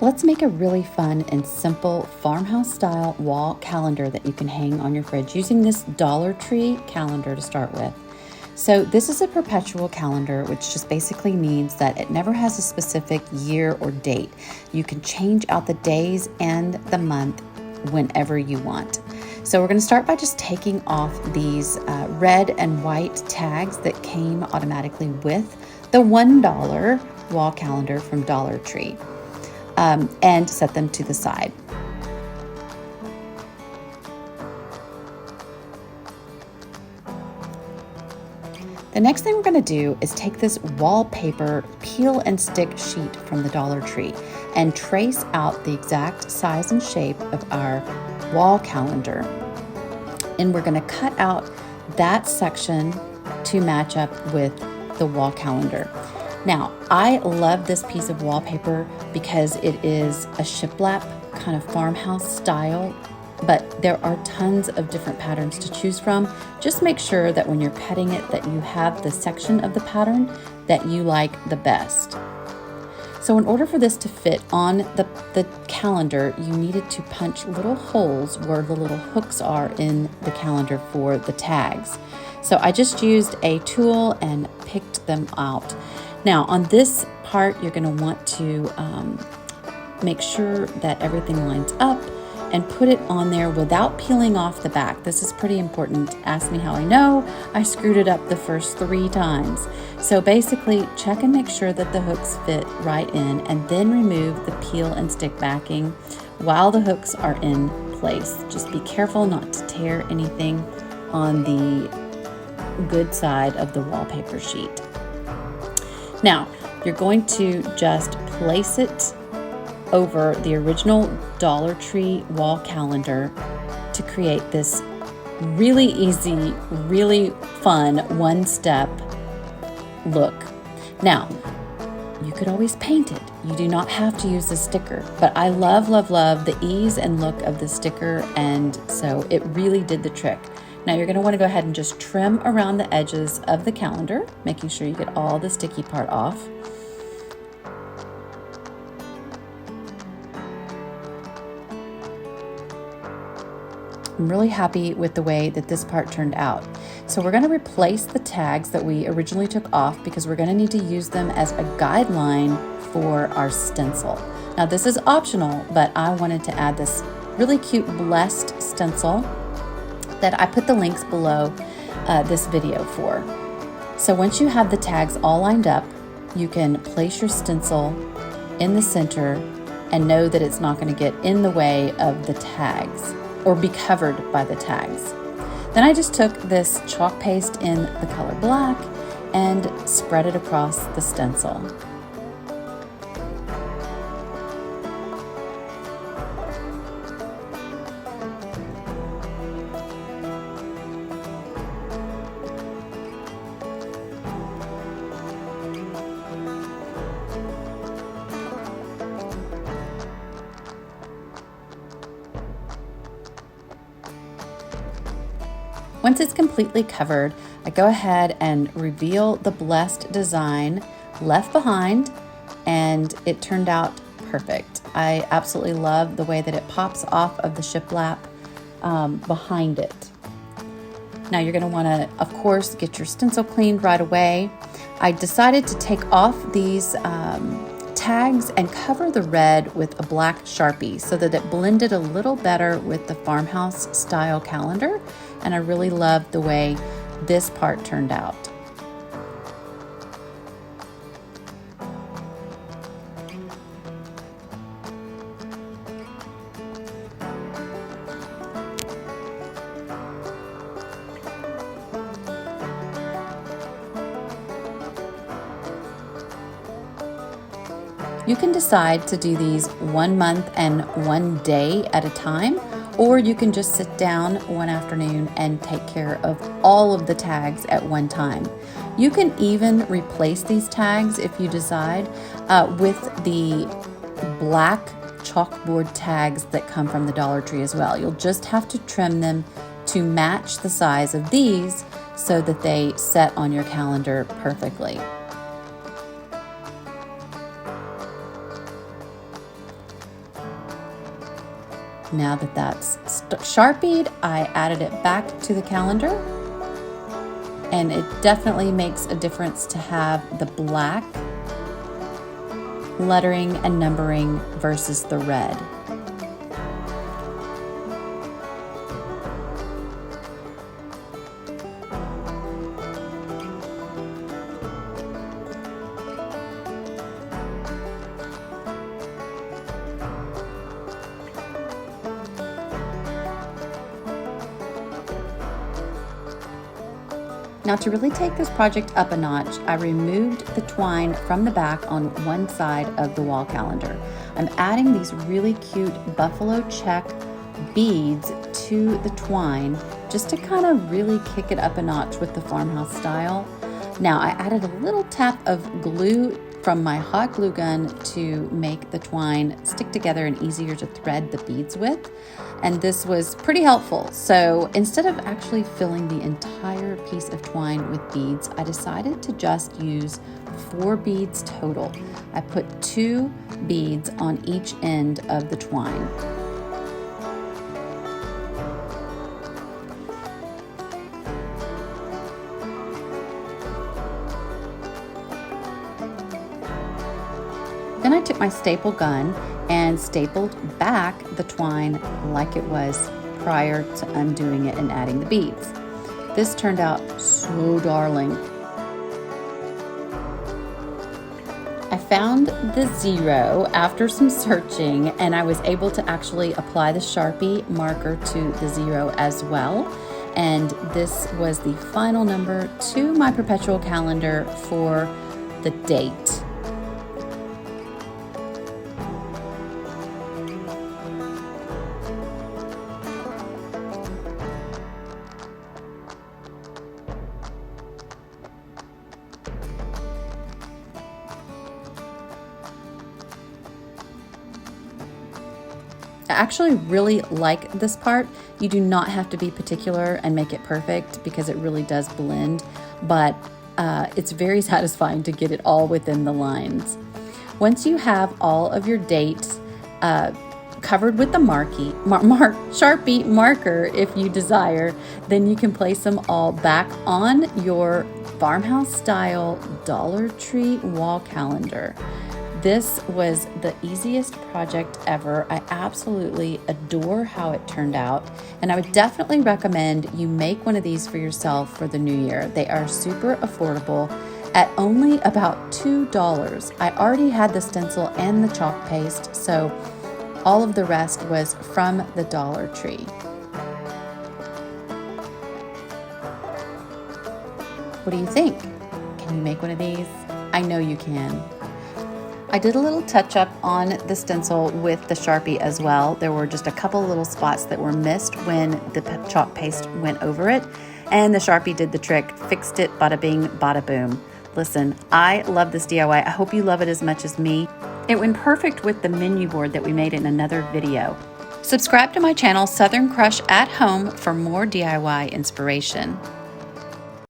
Let's make a really fun and simple farmhouse style wall calendar that you can hang on your fridge using this Dollar Tree calendar to start with. So this is a perpetual calendar, which just basically means that it never has a specific year or date. You can change out the days and the month whenever you want. So we're going to start by just taking off these red and white tags that came automatically with the $1 wall calendar from Dollar Tree, and set them to the side. The next thing we're going to do is take this wallpaper peel and stick sheet from the Dollar Tree and trace out the exact size and shape of our wall calendar. And we're going to cut out that section to match up with the wall calendar. Now, I love this piece of wallpaper because it is a shiplap kind of farmhouse style, but there are tons of different patterns to choose from. Just make sure that when you're cutting it that you have the section of the pattern that you like the best. So in order for this to fit on the calendar, you needed to punch little holes where the little hooks are in the calendar for the tags. So I just used a tool and picked them out. Now on this part, you're going to want to make sure that everything lines up and put it on there without peeling off the back. This is pretty important. Ask me how I know. I screwed it up the first 3 times. So basically check and make sure that the hooks fit right in, and then remove the peel and stick backing while the hooks are in place. Just be careful not to tear anything on the good side of the wallpaper sheet. Now, you're going to just place it over the original Dollar Tree wall calendar to create this really easy, really fun one-step look. Now, you could always paint it. You do not have to use the sticker, but I love, love, love the ease and look of the sticker, and so it really did the trick. Now you're going to want to go ahead and just trim around the edges of the calendar, making sure you get all the sticky part off. I'm really happy with the way that this part turned out. So we're going to replace the tags that we originally took off because we're going to need to use them as a guideline for our stencil. Now this is optional, but I wanted to add this really cute blessed stencil that I put the links below this video for. So once you have the tags all lined up, you can place your stencil in the center and know that it's not going to get in the way of the tags or be covered by the tags. Then I just took this chalk paste in the color black and spread it across the stencil. Once it's completely covered, I go ahead and reveal the blessed design left behind, and it turned out perfect. I absolutely love the way that it pops off of the shiplap behind it. Now you're going to want to, of course, get your stencil cleaned right away. I decided to take off these tags and cover the red with a black Sharpie so that it blended a little better with the farmhouse style calendar, and I really loved the way this part turned out. You can decide to do these 1 month and 1 day at a time, or you can just sit down one afternoon and take care of all of the tags at one time. You can even replace these tags if you decide with the black chalkboard tags that come from the Dollar Tree as well. You'll just have to trim them to match the size of these so that they set on your calendar perfectly. Now that that's Sharpied, I added it back to the calendar, and it definitely makes a difference to have the black lettering and numbering versus the red. Now, to really take this project up a notch, I removed the twine from the back on one side of the wall calendar. I'm adding these really cute buffalo check beads to the twine just to kind of really kick it up a notch with the farmhouse style. Now, I added a little tap of glue from my hot glue gun to make the twine stick together and easier to thread the beads with. And this was pretty helpful. So instead of actually filling the entire piece of twine with beads, I decided to just use 4 beads total. I put 2 beads on each end of the twine. Then I took my staple gun and stapled back the twine like it was prior to undoing it and adding the beads. This turned out so darling. I found the 0 after some searching, and I was able to actually apply the Sharpie marker to the 0 as well. And this was the final number to my perpetual calendar for the date. I actually really like this part. You do not have to be particular and make it perfect because it really does blend, but it's very satisfying to get it all within the lines. Once you have all of your dates covered with the Sharpie marker, if you desire, then you can place them all back on your farmhouse style Dollar Tree wall calendar. This was the easiest project ever. I absolutely adore how it turned out, and I would definitely recommend you make one of these for yourself for the new year. They are super affordable at only about $2. I already had the stencil and the chalk paste, so all of the rest was from the Dollar Tree. What do you think? Can you make one of these? I know you can. I did a little touch up on the stencil with the Sharpie as well. There were just a couple little spots that were missed when the chalk paste went over it, and the Sharpie did the trick, fixed it, bada bing, bada boom. Listen, I love this DIY. I hope you love it as much as me. It went perfect with the menu board that we made in another video. Subscribe to my channel, Southern Crush at Home, for more DIY inspiration.